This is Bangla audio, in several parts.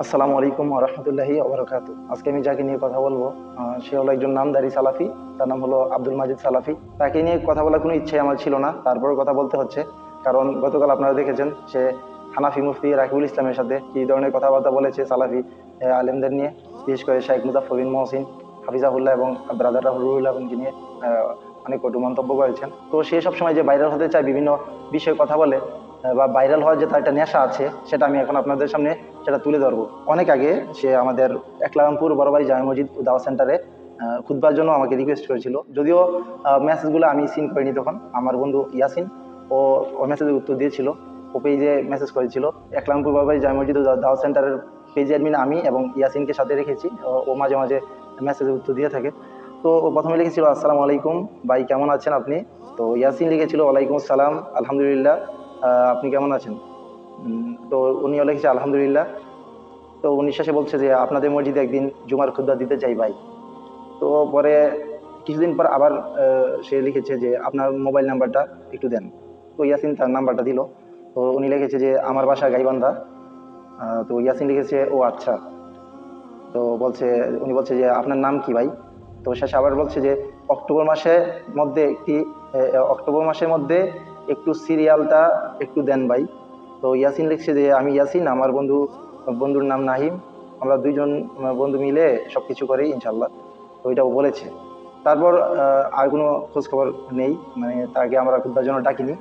আসসালামু আলাইকুম ওয়া রাহমাতুল্লাহি ওয়া বারাকাতুহু। আজকে আমি যাকে নিয়ে কথা বলবো সে হলো একজন নামধারী সালাফি। তার নাম হলো আব্দুল মাজিদ সালাফি। তাকে নিয়ে কথা বলার কোনো ইচ্ছে আমার ছিল না, তারপরেও কথা বলতে হচ্ছে। কারণ গতকাল আপনারা দেখেছেন সে হানাফি মুফতি রাকিবুল ইসলামের সাথে কি ধরনের কথাবার্তা বলেছে সালাফি আলেমদের নিয়ে, বিশেষ করে শেখ মুজাফফর বিন মহসিন হাফিজাহুল্লাহ এবং ব্রাদার রাহুল আলমকে নিয়ে অনেক কটু মন্তব্য করেছেন। তো সে সবসময় যে ভাইরাল হতে চায়, বিভিন্ন বিষয়ে কথা বলে বা ভাইরাল হওয়ার যে তার একটা নেশা আছে, সেটা আমি এখন আপনাদের সামনে সেটা তুলে ধরবো। অনেক আগে সে আমাদের একলারামপুর বড়বাড়ি জামে মসজিদ দাওয়া সেন্টারে খুতবার জন্য আমাকে রিকোয়েস্ট করেছিল। যদিও মেসেজগুলো আমি সিন করিনি, তখন আমার বন্ধু ইয়াসিন ও মেসেজের উত্তর দিয়েছিল। ও পেজে মেসেজ করেছিল। একলারামপুর বড়বাড়ি জামে মসজিদ দাওয়া সেন্টারের পেজ অ্যাডমিন আমি এবং ইয়াসিনকে সাথে রেখেছি। ও মাঝে মাঝে মেসেজের উত্তর দিয়ে থাকে। তো ও প্রথমে লিখেছিল, আসসালামু আলাইকুম ভাই, কেমন আছেন আপনি? তো ইয়াসিন লিখেছিল, ওয়ালাইকুম আসসালাম, আলহামদুলিল্লাহ, আপনি কেমন আছেন? তো উনিও লিখেছে আলহামদুলিল্লাহ। তো উনি শেষে বলছে যে আপনাদের মসজিদে একদিন জুমার খুতবা দিতে চাই ভাই। তো পরে কিছুদিন পর আবার সে লিখেছে যে আপনার মোবাইল নাম্বারটা একটু দেন। তো ইয়াসিন তার নাম্বারটা দিল। তো উনি লিখেছে যে আমার বাসা গাইবান্ধা। তো ইয়াসিন লিখেছে, ও আচ্ছা। তো উনি বলছে যে আপনার নাম কি ভাই? তো শেষে আবার বলছে যে অক্টোবর মাসের মধ্যে অক্টোবর মাসের মধ্যে একটু সিরিয়ালটা একটু দেন ভাই। তো ইয়াসিন লিখছে যে আমি ইয়াসিন, আমার বন্ধুর নাম নাহিম, আমরা দুইজন বন্ধু মিলে সবকিছু করি ইনশাল্লাহ। তো ওইটাও বলেছে। তারপর আর কোনো খোঁজ খবর নেই, মানে তাকে আমরা খুঁজবার জন্য ডাকিনি।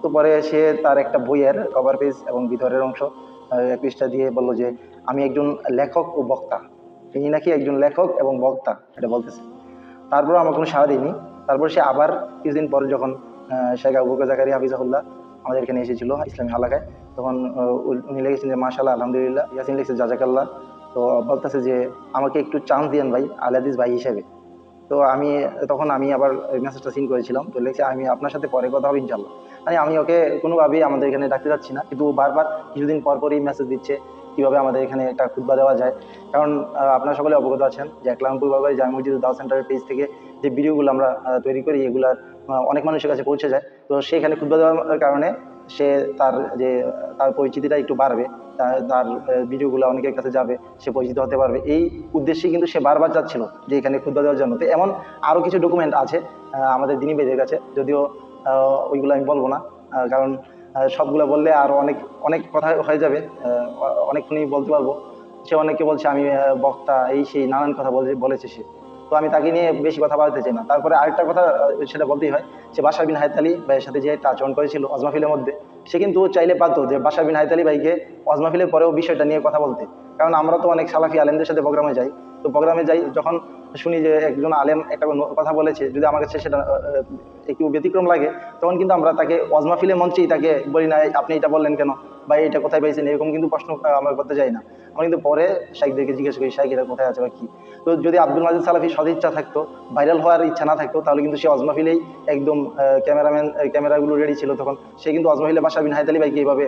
তো পরে সে তার একটা বইয়ের কভার পেজ এবং ভিতরের অংশ পৃষ্ঠা দিয়ে বলল যে আমি একজন লেখক ও বক্তা। তিনি নাকি একজন লেখক এবং বক্তা, এটা বলতেছে। তারপর আমার কোনো সাড়া দিইনি। তারপর সে আবার কিছুদিন পর যখন শেখ আবু বকর জাকারিয়া হাফিজাহুল্লাহ আমাদের এখানে এসেছিল ইসলামী হালাকায়, তখন উনি লিখেছেন যে মাশাআল্লাহ আলহামদুলিল্লাহ। ইয়াসিন লিখছে জাজাকাল্লাহ। তো বলতেছে যে আমাকে একটু চান্স দিয়েন ভাই আল হাদিস ভাই হিসেবে। তো আমি আবার মেসেজটা সিন করেছিলাম। তো লিখছে আমি আপনার সাথে পরে কথা হবে ইনশাল্লাহ। মানে আমি ওকে কোনোভাবেই আমাদের এখানে ডাকতে যাচ্ছি না, কিন্তু ও বারবার কিছুদিন পর পরই মেসেজ দিচ্ছে কিভাবে আমাদের এখানে একটা খুতবা দেওয়া যায়। কারণ আপনারা সকলে অবগত আছেন যে একলামপুর বাবাই জামে মসজিদ দাওয়া সেন্টারের পেজ থেকে যে ভিডিওগুলো আমরা তৈরি করি, এগুলা অনেক মানুষের কাছে পৌঁছে যায়। তো সেখানে খুতবা দেওয়ার কারণে সে তার পরিচিতিটা একটু বাড়বে, তার ভিডিওগুলো অনেকের কাছে যাবে, সে পরিচিত হতে পারবে। এই উদ্দেশ্যে কিন্তু সে বারবার যাচ্ছিল যে এখানে খুতবা দেওয়ার জন্য। তো এমন আরো কিছু ডকুমেন্ট আছে আমাদের দিনী বেদের কাছে, যদিও ওইগুলো আমি বলবো না। কারণ সবগুলো বললে আরো অনেক অনেক কথা হয়ে যাবে, অনেকক্ষণই বলতে পারবো। সে অনেকে বলছে আমি বক্তা, এই সেই নানান কথা বলেছে সে। তো আমি তাকে নিয়ে বেশি কথা বলতে চাই না। তারপরে আরেকটা কথা সেটা বলতেই হয়, সে বাশার বিন হায়ত আলী ভাইয়ের সাথে যে একটা আচরণ করেছিল অজমাফিলের মধ্যে, সে কিন্তু চাইলে পারতো যে বাশার বিন হায়ত আলী ভাইকে অজমাফিলের পরেও বিষয়টা নিয়ে কথা বলতে। কারণ আমরা তো অনেক সালাফি আলেমদের সাথে প্রোগ্রামে যাই। তো প্রোগ্রামে যাই যখন শুনি যে একজন আলেম একটা কথা বলেছে, যদি আমার কাছে সেটা একটু ব্যতিক্রম লাগে, তখন কিন্তু আমরা তাকে ওয়াজমাহফিলের মঞ্চেই তাকে বলি না আপনি এটা বললেন কেন, বা এটা কোথায় পাইছেন, এরকম কিন্তু প্রশ্ন আমরা করতে যাই না। আমরা কিন্তু পরে শাইখদেরকে জিজ্ঞেস করি শাইখ এটা কোথায় আছে বা কি। তো যদি আব্দুল মাজিদ সালাফি সদিচ্ছা থাকতো, ভাইরাল হওয়ার ইচ্ছা না থাকতো, তাহলে কিন্তু সে ওয়াজমাহফিলেই একদম ক্যামেরাগুলো রেডি ছিল তখন। সে কিন্তু ওয়াজমাহফিলে বাশার বিন হায়ত আলী ভাইকে এইভাবে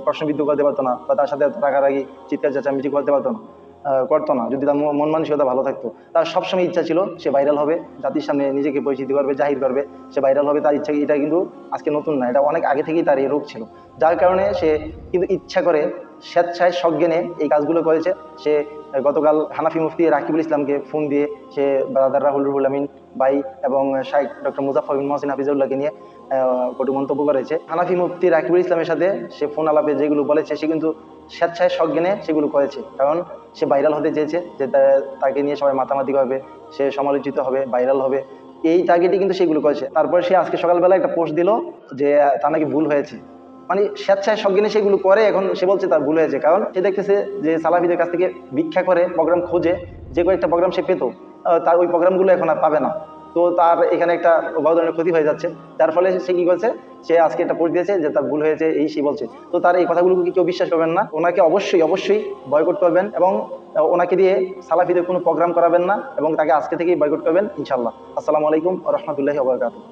প্রশ্নবিদ্ধ করতে পারতো না, বা তার সাথে রাগারাগি চিৎকার চেঁচামেচি করতে পারতো না, করতো না, যদি তার মন মানসিকতা ভালো থাকতো। তার সবসময় ইচ্ছা ছিল সে ভাইরাল হবে, জাতির সামনে নিজেকে পরিচিতি করবে, জাহির করবে, সে ভাইরাল হবে, তার ইচ্ছা। এটা কিন্তু আজকে নতুন না, এটা অনেক আগে থেকেই তার এই রোগ ছিল। যার কারণে সে কিন্তু ইচ্ছা করে স্বেচ্ছায় সজ্ঞানে এই কাজগুলো করেছে। সে গতকাল হানাফি মুফতি রাকিবুল ইসলামকে ফোন দিয়ে সে ব্রাদার রাহুল আমিন ভাই এবং শাইখ ডক্টর মুজাফফর বিন মহসিন হাফিজুল্লাহকে নিয়ে কটু মন্তব্য করেছে। হানাফি মুফতি রাকিবুল ইসলামের সাথে সে ফোন আলাপে যেগুলো বলেছে, সে কিন্তু স্বেচ্ছায় সজ্ঞানে সেগুলো করেছে। কারণ সে ভাইরাল হতে চেয়েছে, যে তাকে নিয়ে সবাই মাতামাতি করবে, সে সমালোচিত হবে, ভাইরাল হবে, এই টার্গেটে কিন্তু সেগুলো করেছে। তারপরে সে আজকে সকালবেলা একটা পোস্ট দিল যে তার নাকি ভুল হয়েছে। মানে স্বেচ্ছায় সজ্ঞানে সেগুলো করে, এখন সে বলছে তার ভুল হয়েছে। কারণ সে দেখতেছে যে সালাফিদের কাছ থেকে ভিক্ষা করে প্রোগ্রাম খোঁজে, যে কয়েকটা প্রোগ্রাম সে পেত, তার ওই প্রোগ্রামগুলো এখন আর পাবে না। তো তার এখানে একটা বড় ধরনের ক্ষতি হয়ে যাচ্ছে। যার ফলে সে কি করছে, সে আজকে একটা পোস্ট দিয়েছে যে তার ভুল হয়েছে, এই সে বলছে। তো তার এই কথাগুলো কি কেউ বিশ্বাস করবেন না, ওনাকে অবশ্যই অবশ্যই বয়কট করবেন, এবং ওনাকে দিয়ে সালাফিদের কোনো প্রোগ্রাম করাবেন না, এবং তাকে আজকে থেকেই বয়কট করবেন ইনশাল্লাহ। আসসালামু আলাইকুম ওয়া রাহমাতুল্লাহি ওয়া বারাকাতুহু।